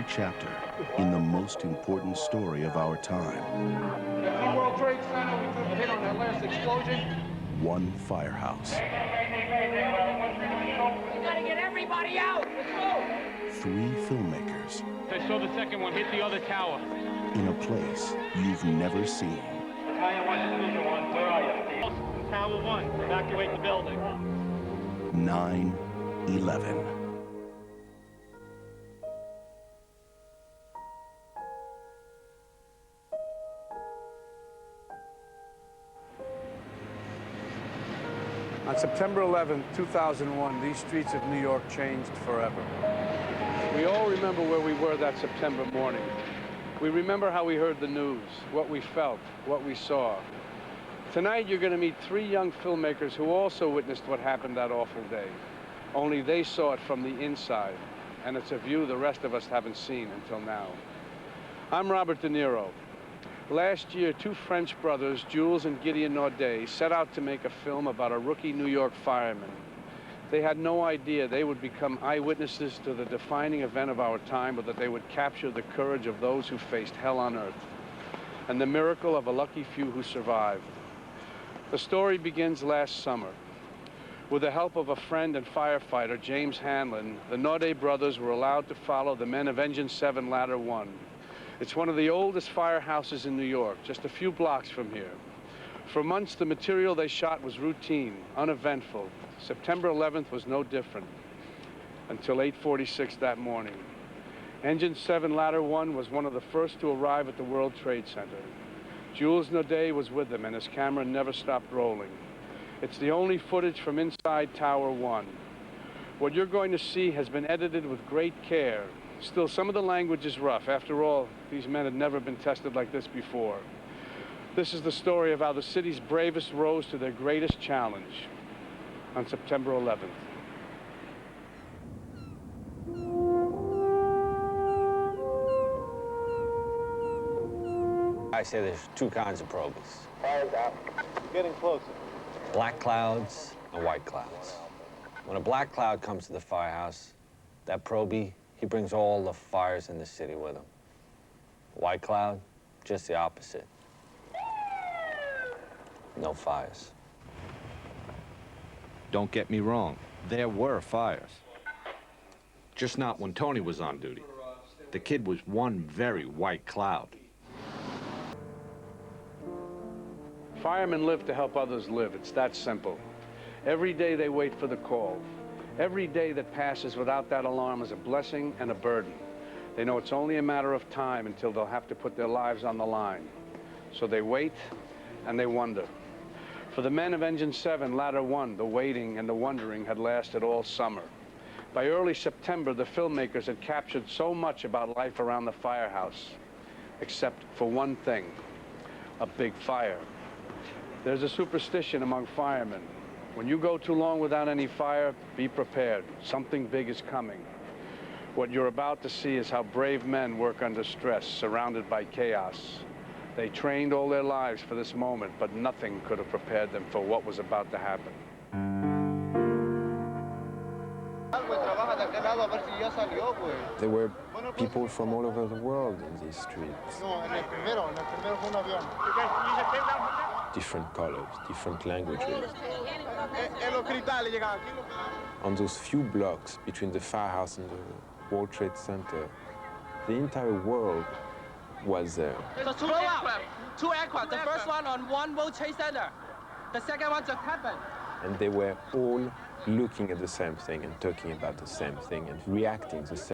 chapter in the most important story of our time. At World Trade Center, we took a hit on that last explosion. One firehouse. We gotta get everybody out! Let's go! 3 filmmakers. I saw the second one hit the other tower. In a place you've never seen. Tower 1, where are you? Tower 1, evacuate the building. 9/11. On September 11, 2001, these streets of New York changed forever. We all remember where we were that September morning. We remember how we heard the news, what we felt, what we saw. Tonight, you're going to meet 3 young filmmakers who also witnessed what happened that awful day. Only they saw it from the inside, and it's a view the rest of us haven't seen until now. I'm Robert De Niro. Last year, 2 French brothers, Jules and Gideon Naudet, set out to make a film about a rookie New York fireman. They had no idea they would become eyewitnesses to the defining event of our time, but that they would capture the courage of those who faced hell on earth, and the miracle of a lucky few who survived. The story begins last summer. With the help of a friend and firefighter, James Hanlon, the Naudet brothers were allowed to follow the men of Engine 7 Ladder 1. It's one of the oldest firehouses in New York, just a few blocks from here. For months, the material they shot was routine, uneventful. September 11th was no different, until 8:46 that morning. Engine 7 Ladder 1 was one of the first to arrive at the World Trade Center. Jules Naudet was with them, and his camera never stopped rolling. It's the only footage from inside Tower 1. What you're going to see has been edited with great care. Still, some of the language is rough. After all, these men had never been tested like this before. This is the story of how the city's bravest rose to their greatest challenge on September 11th. I say there's 2 kinds of probies. Getting closer. Black clouds and white clouds. When a black cloud comes to the firehouse, that probie, he brings all the fires in the city with him. White cloud, just the opposite. No fires. Don't get me wrong, there were fires. Just not when Tony was on duty. The kid was one very white cloud. Firemen live to help others live. It's that simple. Every day they wait for the call. Every day that passes without that alarm is a blessing and a burden. They know it's only a matter of time until they'll have to put their lives on the line. So they wait and they wonder. For the men of Engine 7, Ladder 1, the waiting and the wondering had lasted all summer. By early September, the filmmakers had captured so much about life around the firehouse, except for one thing, a big fire. There's a superstition among firemen. When you go too long without any fire, be prepared. Something big is coming. What you're about to see is how brave men work under stress, surrounded by chaos. They trained all their lives for this moment, but nothing could have prepared them for what was about to happen. There were people from all over the world in these streets. Different colors, different languages. On those few blocks between the firehouse and the World Trade Center, the entire world was there. So two aircraft. The first one on one World Trade Center. The second one just happened. And they were all looking at the same thing and talking about the same thing and reacting the same.